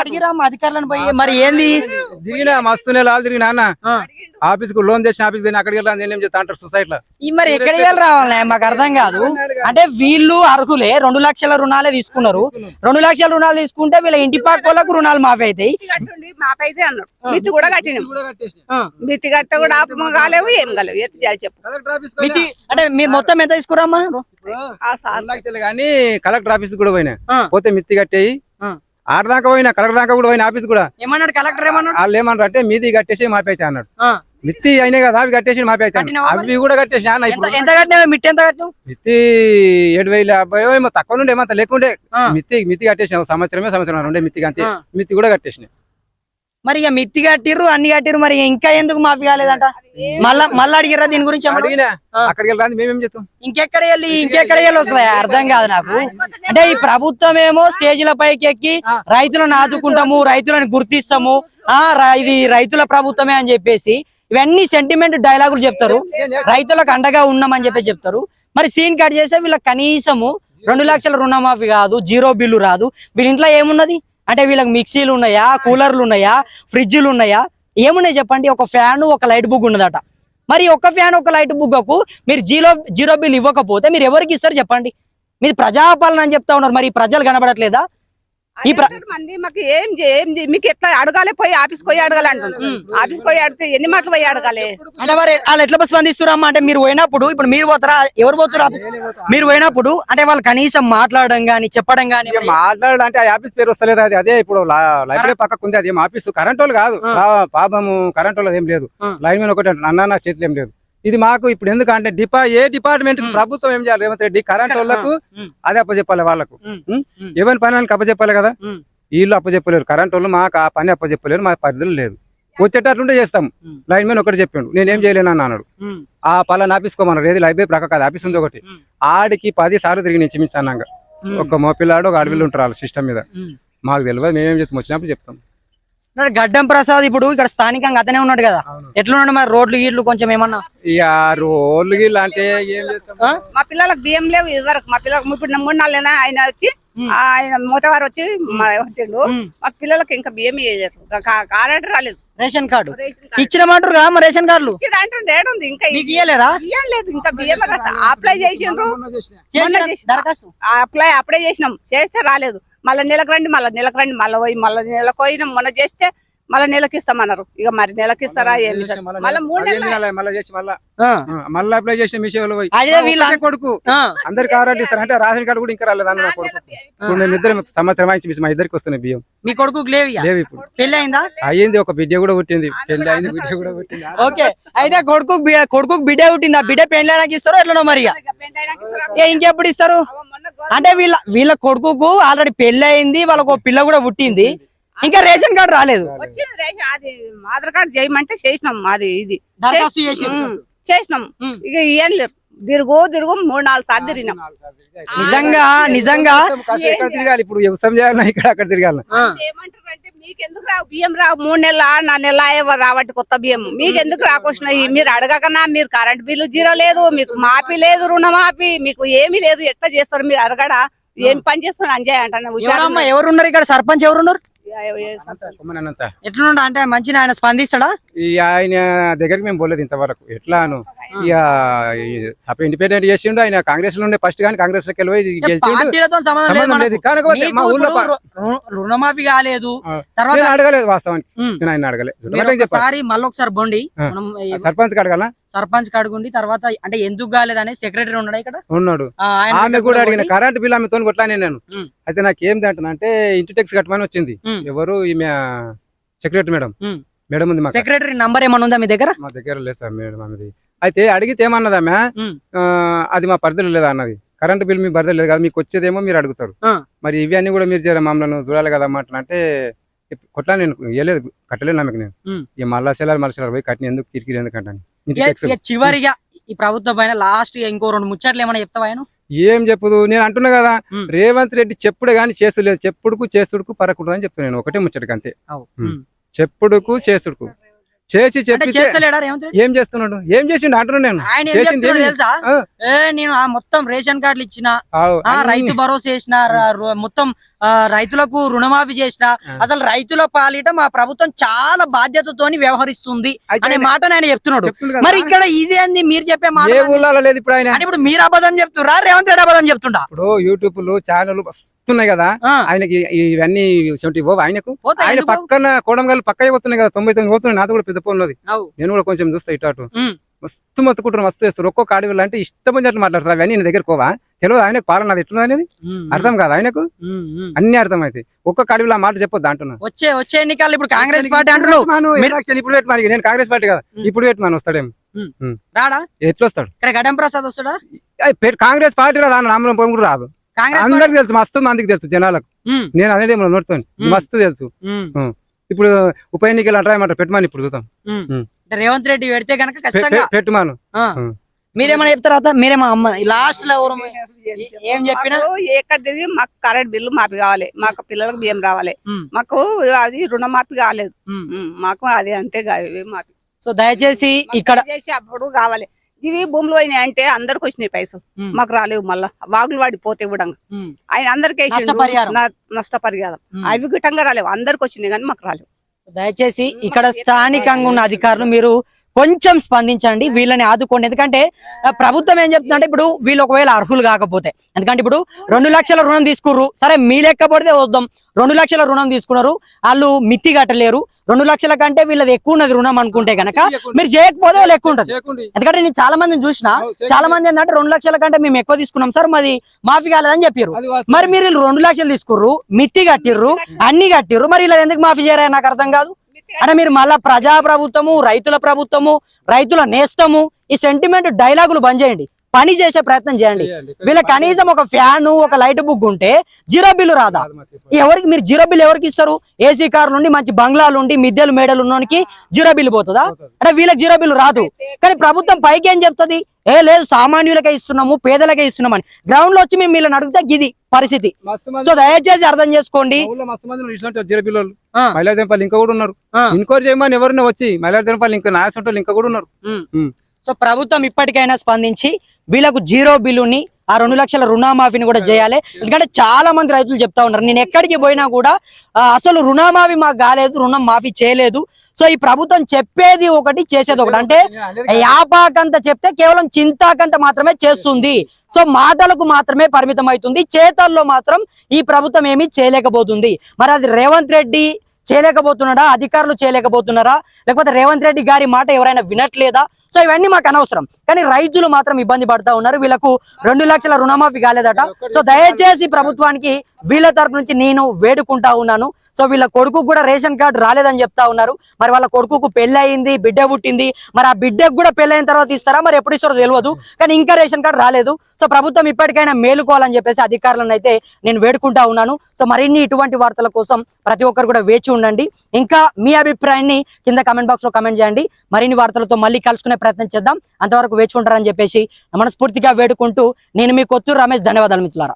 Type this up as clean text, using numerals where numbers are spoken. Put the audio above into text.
అడిగిరామ్ అధికారులను పోయి మరి ఏంది తిరిగినా మస్తు నెలలు తిరిగినా అన్న ఆఫీస్ కు లోన్ తెచ్చిన ఆఫీస్ అక్కడికి వెళ్ళాను నేనేం చెప్తా అంటారు సొసైటీలో ఈ మరి ఎక్కడికి వెళ్ళి రావాలి మాకు అర్థం కాదు. అంటే వీళ్ళు అర్హులే 2 లక్షల రుణాలే తీసుకున్నారు. 2 లక్షల రుణాలు తీసుకుంటే వీళ్ళ ఇంటి పక్క వాళ్ళకు రుణాలు మాఫీ అవుతాయి. మాపైతే అన్నారు మితి కూడా కట్టినాం. మితి కట్ట కూడా ఆపమ కాలేవు ఏం కాలేవు ఎట్లా చేయాలి చెప్పు. మితి అంటే మీరు మొత్తం ఎంత తీసుకురామ్మా? కానీ కలెక్టర్ ఆఫీస్ కూడా పోయినా పోతే మిత్తి కట్టేయి ఆడదాకా పోయినా కలెక్టర్ దాకా కూడా పోయినా ఆఫీస్ కూడా ఏమన్నాడు కలెక్టర్? ఏమన్నాడు? వాళ్ళు ఏమన్నారు అంటే మీది కట్టేసి మాపైతే అన్నాడు. మిత్తి అయినాయి కదా అవి కట్టేసి మాపైతే అవి కూడా కట్టేసి ఎంత కట్టినా మిత్తి ఎంత కట్టినావు? మిత్తి 7,050 ఏమో తక్కువ నుండి ఏమంత లేకుండే మిత్తి కట్టేసిన సంవత్సరం ఉండే మిత్తికి అంతే మిత్తి కూడా కట్టేసిన. మరి ఇక మిత్తి కట్టిర్రు అన్ని కట్టిర్రు మరి ఇంకా ఎందుకు మాఫీ కాలేదంట? మళ్ళా అడిగిరా దీని గురించి? అక్కడికి వెళ్ళి మేమేం చెప్తాం ఇంకెక్కడ వెళ్ళి వస్తాయి అర్థం కాదు నాకు. అంటే ఈ ప్రభుత్వం ఏమో స్టేజ్ల పైకి ఎక్కి రైతులను ఆదుకుంటాము రైతులను గుర్తిస్తాము ఇది రైతుల ప్రభుత్వమే అని చెప్పేసి ఇవన్నీ సెంటిమెంట్ డైలాగులు చెప్తారు. రైతులకు అండగా ఉన్నామని చెప్పి చెప్తారు. మరి సీన్ కట్ చేస్తే వీళ్ళకి కనీసము 2 లక్షల రుణమాఫీ కాదు, 0 బిల్లు రాదు. వీళ్ళ ఇంట్లో ఏమున్నది అంటే వీళ్ళకి మిక్సీలు ఉన్నాయా, కూలర్లు ఉన్నాయా, ఫ్రిడ్జ్లు ఉన్నాయా, ఏమున్నాయి చెప్పండి? ఒక ఫ్యాన్ ఒక లైట్ బుక్ ఉన్నదట. మరి ఒక ఫ్యాన్ ఒక లైట్ బుక్కు మీరు జీరో బిల్ ఇవ్వకపోతే మీరు ఎవరికి ఇస్తారు చెప్పండి? మీరు ప్రజాపాలన అని చెప్తా ఉన్నారు. మరి ప్రజలు కనబడట్లేదా? మంది మాకు ఏం మీకు ఎట్లా అడగాలి? పోయి ఆఫీస్ పోయి అడగాలి అంటున్నారు. ఆఫీస్ పోయి అడిగితే ఎన్ని మాటలు పోయి అడగాలి అంటే మరి వాళ్ళు ఎట్లా స్పందిస్తురమ్మా? అంటే మీరు పోయినప్పుడు ఇప్పుడు మీరు పోతారా ఎవరు పోతారు ఆఫీస్? మీరు పోయినప్పుడు అంటే వాళ్ళు కనీసం మాట్లాడడం గానీ చెప్పడం గానీ మాట్లాడడం అంటే ఆఫీస్ పేరు వస్తలేదు. అదే ఇప్పుడు లైబ్రరీ పక్కకు ఉంది. అది ఆఫీస్ కరెంట్ వాళ్ళు కాదు పాపము కరెంట్ వాళ్ళు ఏం లేదు. లైన్ మీద ఒకటి అన్న చేతులు ఏం లేదు. ఇది మాకు ఇప్పుడు ఎందుకంటే ఏ డిపార్ట్మెంట్ ప్రభుత్వం ఏం చేయాలి? రేవంత్ రెడ్డి కరెంట్ వాళ్ళకు అదే అప్పచెప్పాలి, వాళ్ళకు ఎవరి పని వాళ్ళకి అప్పచెప్పాలి కదా. వీళ్ళు అప్పచెప్పలేరు, కరెంట్ వాళ్ళు మాకు ఆ పని అప్పచెప్పలేరు. మా పరిధిలో లేదు. వచ్చేటట్లుంటే చేస్తాం. లైన్ మీద ఒకటి చెప్పిండు నేనేం చేయలేను అన్నాడు. ఆ పలానా ఆఫీసుకోమన్నారు. ఏది లైబ్రరీ ప్రక్క కాదు ఆఫీస్ ఉంది ఒకటి. ఆడికి 10 సార్లు తిరిగి నుంచి మించాక ఒక మోపిల్లాడు ఒక అడవిలు ఉంటారు వాళ్ళ సిస్టమ్ మీద. మాకు తెలియదు, మేమేం చెప్తాం వచ్చినప్పుడు చెప్తాం. గడ్డం ప్రసాద్ ఇప్పుడు ఇక్కడ స్థానికంగా అతనే ఉన్నాడు కదా, ఎట్లున్నాడు మరి? రోడ్లు గీట్లు కొంచెం ఏమన్నా రోడ్లు గీళ్ళు అంటే ఏం చేస్తాం? మా పిల్లలకు బియ్యం లేవు ఇదివరకు. మా పిల్లలకు ఇప్పుడు 3 నెలలైనా ఆయన వచ్చి ఆయన మూతవారు వచ్చి వచ్చిండు. మా పిల్లలకు ఇంకా బియ్యం కార్డు రాలేదు. రేషన్ కార్డు ఇచ్చిన మాటరు కదా మరి? రేషన్ కార్డులు అంటుండే ఏడుంది ఇంకా ఇయ్యలేదా? ఇయ్యలేదు ఇంకా బియ్యం అప్లై చేసిండ్రు. అప్లై చేసినాం, చేస్తే రాలేదు. మళ్ళీ నెలకు రండి మళ్ళీ పోయి మళ్ళీ నెలకు పోయినాం. మొన్న చేస్తే మళ్ళీ నెలకి ఇస్తామన్నారు. ఇక మరి నెలకి ఇస్తారా ఏమి? మళ్ళీ 3 నెలలు మళ్ళీ అప్లై చేసిన కొడుకు అందరికి కార్డు ఇస్తారు అంటే రేషన్ కార్డు కూడా ఇంకా రాలేదు అన్న కొడుకు. ఇప్పుడు మేము ఇద్దరు సంవత్సరం అయింది మా ఇద్దరికి వస్తున్నాయి బియ్యం. మీ కొడుకు లేవు ఇప్పుడు? పెళ్లి అయిందా? అయ్యింది, ఒక బిడ్డ కూడా పుట్టింది. పెళ్లి అయింది, బిడ్డ కూడా పుట్టింది. ఓకే, అయితే కొడుకు బిడ్డ పుట్టింది. ఆ బిడ్డ పెళ్లి అయినాకి ఇస్తారో ఎట్లనో మరి? ఇంకెప్పుడు ఇస్తారు? అంటే వీళ్ళ కొడుకు ఆల్రెడీ పెళ్లి అయింది, వాళ్ళకు పిల్ల కూడా పుట్టింది, ఇంకా రేషన్ కార్డు రాలేదు. అది ఆధార్ కార్డు చేయమంటే చేసినాం. అది ఇది చేసినాం. ఇక ఏం లేరు. తిరుగు 3-4 సార్లు తిరిగినాం. నిజంగా తిరగాలి. ఇప్పుడు వ్యవసాయం చేయాలి, ఇక్కడ అక్కడ తిరగాలి. ఏమంటారు అంటే మీకెందుకు రావు బియ్యం? రావు 3 నెలల 4 నెలల రావట్టి కొత్త బియ్యం మీకెందుకు రాకొచ్చినాయి? మీరు అడగకనా? మీరు కరెంట్ బిల్లు 0 లేదు, మీకు మాఫీ లేదు, రుణమాఫీ మీకు ఏమీ లేదు. ఎట్లా చేస్తారు మీరు? అడగడా? ఏం పని చేస్తున్నారు అంజయ్ అంటాను. ఎవరున్నారు ఇక్కడ? సర్పంచ్ ఎవరున్నారు? ఎట్లా అంటే మంచిగా ఆయన స్పందిస్తాడా? ఆయన దగ్గరికి మేము పోలేదు ఇంతవరకు. ఎట్లాను ఇక ఇండిపెండెంట్ చేసిండు. ఆయన కాంగ్రెస్ లో ఉండే ఫస్ట్ కానీ కాంగ్రెస్ లోకి రుణమాఫీ కాలేదు. తర్వాత అడగలేదు వాస్తవానికి. నేను ఆయన అడగలేదు. మళ్ళొకసారి బోండి సర్పంచ్ అడగాల. సర్పంచ్ కడుగుండి తర్వాత అంటే ఎందుకు కాలేదు అనే సెక్రటరీ ఉన్నాడు ఇక్కడ ఉన్నాడు. ఆమె కూడా అడిగిన కరెంట్ బిల్ ఆమెతో కొట్లానే నేను. అయితే నాకు ఏంది అంటున్నా ఇంటి ట్యాక్స్ కట్టమని వచ్చింది. ఎవరు ఈమె సెక్రటరీ మేడం ఉంది. సెక్రటరీ నంబర్ ఏమన్నా ఉందా మీ దగ్గర? మా దగ్గర లేదు సార్ మేడం అన్నది. అయితే అడిగితే ఏమన్నదామె అది మా పరిధిలో లేదా అన్నది. కరెంట్ బిల్ మీ పరిధిలో లేదు కదా, మీకు వచ్చేదేమో మీరు అడుగుతారు. మరి ఇవి అన్ని కూడా మీరు మమ్మల్ని చూడాలి కదా అంటే కొట్లా నేను ఇవ్వలేదు, కట్టలేదు ఆమెకు. నేను ఇక మళ్ళా సెలవు పోయి కట్టిన ఎందుకు కిరికిరి ఎందుకంటాను. చివరిగా ఈ ప్రభుత్వం పైన లాస్ట్ ఇంకో 2 ముచ్చట్లు ఏమైనా చెప్తావా? ఏం చెప్పదు నేను అంటున్నా కదా. రేవంత్ రెడ్డి చెప్పుడు గాని చేసులేదు. చెప్పుడుకు చేసుడుకు పరకుంటుందని చెప్తున్నాను. ఒకటే ముచ్చటకి అంతే. చెప్పుడుకు చేసుడుకు చేసి అంటే చెప్పి చేస్తలేడా రేవంత్ రెడ్డి? ఏం చేస్తున్నాడు, ఏం చేసిండు అంటున్నాను నేను. ఆయన ఏం చేసింది చెప్తున్నాడు ఏమి? తెలుసా? ఆ. నేను మొత్తం రేషన్ కార్డులు ఇచ్చిన, ఆవ్. రైతు భరోసా చేసిన, మొత్తం రైతులకు రుణమాఫీ చేసిన, అసలు రైతుల పాలిట మా ప్రభుత్వం చాలా బాధ్యతతోని వ్యవహరిస్తుంది అయితే అనే మాట ఆయన చెప్తున్నాడు. చెప్తుంది కదా. మరి ఇక్కడ ఇదేంది మీరు చెప్పే మాట? ఏ ఊళ్ళో లేదు ఇప్పుడు ఆయన. అంటే ఇప్పుడు మీరు అబద్ధం చెప్తురా, రేవంత్ రెడ్డి అబద్ధం చెప్తుండా? ఇప్పుడు యూట్యూబ్ ఛానల్ వస్తున్నాయి కదా, ఆయనకి ఇవన్నీ ఆయనకు పోతాయి ఆయన ఎందుకు? పక్కన కోడంగల్ పక్క పోతున్నాయి కదా, 99 పోతున్నాయి. నాతో కూడా పెద్ద ఫోన్ ఉన్నది, అవు. నేను కూడా కొంచెం చూస్తా ఇటు అటు. ఉమ్. మస్తు మొత్తుకుంటారు, మస్తు చేస్తారు. ఒక్కొక్క ఆడవిళ్ళు అంటే ఇష్టం వచ్చినట్లు మాట్లాడతారు. అవన్నీ నీ దగ్గర కోవా తెలియదు ఆయనకు, పాలన అది ఎట్లుంది అనేది అర్థం కాదు ఆయనకు, అన్ని అర్థం అయితే. ఒక్కొక్క ఆడవిళ్ళు ఆ మాట చెప్పొద్దు అంటున్నా. వచ్చే ఎన్నికలు ఇప్పుడు కాంగ్రెస్ పార్టీ అంటున్నారు. ఇప్పుడు పెట్టమని, నేను కాంగ్రెస్ పార్టీ కదా, ఇప్పుడు పెట్టమని వస్తాడేమో. రాడా? ఎట్లా వస్తాడు? ఇక్కడ గడ్డం ప్రసాద్ వస్తాడా? కాంగ్రెస్ పార్టీ రాదు, నామలం పోయి కూడా రాదు. కాంగ్రెస్ అందరికి తెలుసు, మస్తు మందికి తెలుసు జనాలకు. నేను అనేది నోడుతో మస్తు తెలుసు. ఇప్పుడు ఉప ఎన్నికలు అంటారా పెట్టమని ఇప్పుడు చూద్దాం. రేవంత్ రెడ్డి పెడితే కనుక ఖచ్చితంగా పెట్టుమాను. మీరేమన్నా చెప్తారా? లాస్ట్ లో ఏం చెప్పినా మాకు ఎక్కడ తిరిగి మాకు కరెంట్ బిల్లు మాఫీ కావాలి, మాకు పిల్లలకు బియ్యం రావాలి, మాకు అది రుణమాఫీ కాలేదు, మాకు అది అంతే మాఫీ. సో దయచేసి ఇక్కడ చేసి అప్పుడు కావాలి. ఇవి భూములు పోయినాయి అంటే అందరికి వచ్చినాయి పైసలు, మాకు రాలేవు. మళ్ళా వాగులు వాడిపోతే కూడా ఆయన అందరికి నష్టపరిహారం అవి గిట్టంగా రాలేవు, అందరికి వచ్చినాయి కానీ మాకు రాలేవు. దయచేసి ఇక్కడ స్థానికంగా ఉన్న అధికారులు మీరు కొంచెం స్పందించండి, వీళ్ళని ఆదుకోండి. ఎందుకంటే ప్రభుత్వం ఏం చెప్తుందంటే ఇప్పుడు వీళ్ళు ఒకవేళ అర్హులు కాకపోతే, ఎందుకంటే ఇప్పుడు 2 లక్షల రుణం తీసుకుర్రు, సరే మీ లెక్క పడితే వద్దాం, 2 లక్షల రుణం తీసుకున్నారు, వాళ్ళు మిత్తి కట్టలేరు, 2 లక్షల కంటే వీళ్ళది ఎక్కువ ఉన్నది రుణం అనుకుంటే గనక మీరు చేయకపోతే వాళ్ళు ఎక్కువ ఉంటుంది. ఎందుకంటే నేను చాలా మందిని చూసిన, చాలా మంది ఏంటంటే 2 లక్షల కంటే మేము ఎక్కువ తీసుకున్నాం సార్, మాది మాఫీ కాలేదని చెప్పారు. మరి మీరు 2 లక్షలు తీసుకుర్రు, మిత్తి కట్టిర్రు, అన్ని కట్టిర్రు, మరి ఇలా ఎందుకు మాఫీ చేయరా నాకు అర్థం కాదు. అంటే మీరు మళ్ళా ప్రజా ప్రభుత్వము, రైతుల ప్రభుత్వము, రైతుల నేస్తము, ఈ సెంటిమెంట్ డైలాగులు బంద్ చేయండి, పని చేసే ప్రయత్నం చేయండి. వీళ్ళ కనీసం ఒక ఫ్యాన్, ఒక లైట్ బుక్ ఉంటే జీరో బిల్లు రాదా? ఎవరికి మీరు జీరో బిల్ ఎవరికి ఇస్తారు? ఏసీ కార్లు ఉండి మంచి బంగ్లాలు ఉండి మిద్దెలు మేడలు ఉన్నోనికి జీరో బిల్లు పోతుందా? అంటే వీళ్ళకి జీరో బిల్లు రాదు. కానీ ప్రభుత్వం పైకి ఏం చెప్తుంది? లేదు సామాన్యులకే ఇస్తున్నాము, పేదలకే ఇస్తున్నామని. గ్రౌండ్ లో వచ్చి మేము వీళ్ళని అడిగితే గిది పరిస్థితి. సో దయచేసి అర్థం చేసుకోండి. మైలాదేపల్లి ఇంకా కూడా ఉన్నారు, ఇంకోటి చేయమని ఎవరైనా వచ్చి మైలాదేపల్లి ఇంకా నాయసంటోళ్ళు ఇంకా కూడా ఉన్నారు. సో ప్రభుత్వం ఇప్పటికైనా స్పందించి వీళ్ళకు జీరో బిల్లుని, ఆ 2 లక్షల రుణమాఫీని కూడా చేయాలి. ఎందుకంటే చాలా మంది రైతులు చెప్తా ఉన్నారు, నేను ఎక్కడికి పోయినా కూడా అసలు రుణమాఫీ మాకు కాలేదు, రుణం మాఫీ చేయలేదు. సో ఈ ప్రభుత్వం చెప్పేది ఒకటి, చేసేది ఒకటి. అంటే యాపాకంత చెప్తే కేవలం చింతాకంత మాత్రమే చేస్తుంది. సో మాటలకు మాత్రమే పరిమితం అవుతుంది, చేతల్లో మాత్రం ఈ ప్రభుత్వం ఏమీ చేయలేకపోతుంది. మరి అది రేవంత్ రెడ్డి చేయలేకపోతున్నాడా, అధికారులు చేయలేకపోతున్నారా, లేకపోతే రేవంత్ రెడ్డి గారి మాట ఎవరైనా వినట్లేదా? సో ఇవన్నీ మాకు అనవసరం. కానీ రైతులు మాత్రం ఇబ్బంది పడతా ఉన్నారు, వీళ్ళకు 2 లక్షల రుణమాఫీ కాలేదట. సో దయచేసి ప్రభుత్వానికి వీళ్ళ తరపు నుంచి నేను వేడుకుంటా ఉన్నాను. సో వీళ్ళ కొడుకు కూడా రేషన్ కార్డు రాలేదని చెప్తా ఉన్నారు. మరి వాళ్ళ కొడుకుకు పెళ్లి అయింది, బిడ్డ పుట్టింది, మరి ఆ బిడ్డకు కూడా పెళ్లి అయిన తర్వాత ఇస్తారా, మరి ఎప్పుడు ఇస్తారో తెలియదు. కానీ ఇంకా రేషన్ కార్డు రాలేదు. సో ప్రభుత్వం ఇప్పటికైనా మేలుకోవాలని చెప్పేసి అధికారులను అయితే నేను వేడుకుంటా ఉన్నాను. సో మరిన్ని ఇటువంటి వార్తల కోసం ప్రతి ఒక్కరు కూడా వేచి ఉండండి. ఇంకా మీ అభిప్రాయాన్ని కింద కమెంట్ బాక్స్ లో కమెంట్ చేయండి. మరిన్ని వార్తలతో మళ్ళీ కలుసుకునే ప్రయత్నం చేద్దాం. అంతవరకు వేచి ఉంటారని చెప్పేసి మనస్ఫూర్తిగా వేడుకుంటూ నేను మీ కొత్తూరు రమేష్. ధన్యవాదాలు మిత్రులారా.